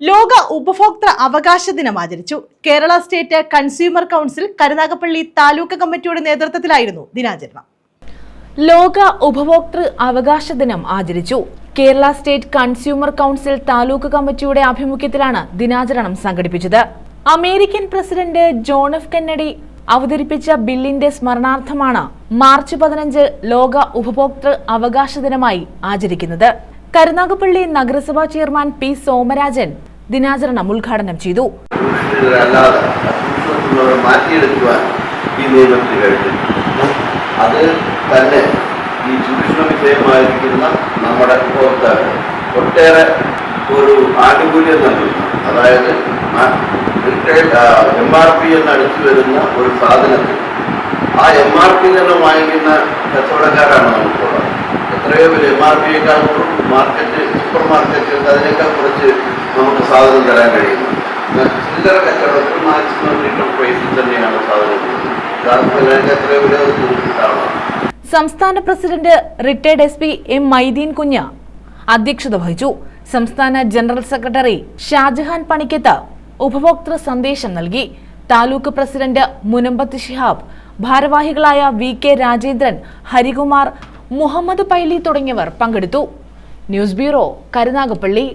ലോക ഉപഭോക്തൃ അവകാശ ദിനം ആചരിച്ചു. Kerala state consumer council Karunagappally taluk കമ്മിറ്റിയുടെ നേതൃത്വത്തിലായിരുന്നു ദിനാചരണം. ലോക ഉപഭോക്തൃ അവകാശ ദിനം ആചരിച്ചു. Kerala state consumer council taluk കമ്മിറ്റിയുടെ ആഭിമുഖ്യത്തിലാണ് ദിനാചരണം സംഘടിപ്പിച്ചത്. American president John F Kennedy അവതരിപ്പിച്ച ബില്ലിന്റെ സ്മരണാർത്ഥമാണ് മാർച്ച് 15 ലോക ഉപഭോക്തൃ അവകാശ ദിനമായി ആചരിക്കുന്നത്. കരുനാഗപ്പള്ളി നഗരസഭാ ചെയർമാൻ പി സോമരാജൻ ദിനാചരണം ഉദ്ഘാടനം ചെയ്തു. അത് തന്നെ ഈ ചൂഷണ വിധേയമായിരിക്കുന്ന നമ്മുടെ ഉപഭോക്താക്കൾ ഒട്ടേറെ ഒരു ആനുകൂല്യം നൽകുന്നു. അതായത് MRP എന്നടിച്ചു വരുന്ന ഒരു സാധനത്തിൽ ആ MRP തന്നെ വാങ്ങിക്കുന്ന കച്ചവടക്കാരാണ് നമുക്കുള്ളത്. എത്രയോ പേര് MRPയേക്കാൾ മാർക്കറ്റ് സൂപ്പർ മാർക്കറ്റ് അതിനേക്കാൾ കുറച്ച് നമുക്ക് സാധനം തരാൻ കഴിയുന്നു. ചില്ലറ കച്ചവടത്തിൽ മാക്സിമം റീറ്റെയിൽ പ്രൈസിൽ തന്നെയാണ് സാധനം കൊടുക്കുന്നത്. എത്രയോ പേര് അത് കിട്ടാറുണ്ട്. സംസ്ഥാന president retired SP M Maideen കുഞ്ഞ് അധ്യക്ഷത വഹിച്ചു. സംസ്ഥാന ജനറൽ സെക്രട്ടറി ഷാജഹാൻ പണിക്കത്ത് ഉപഭോക്തൃ സന്ദേശം നൽകി. താലൂക്ക് പ്രസിഡന്റ് മുനമ്പത്ത് ശിഹാബ്, ഭാരവാഹികളായ VK രാജേന്ദ്രൻ, ഹരികുമാർ, മുഹമ്മദ് പൈലി തുടങ്ങിയവർ പങ്കെടുത്തു. News bureau, Karunagappally.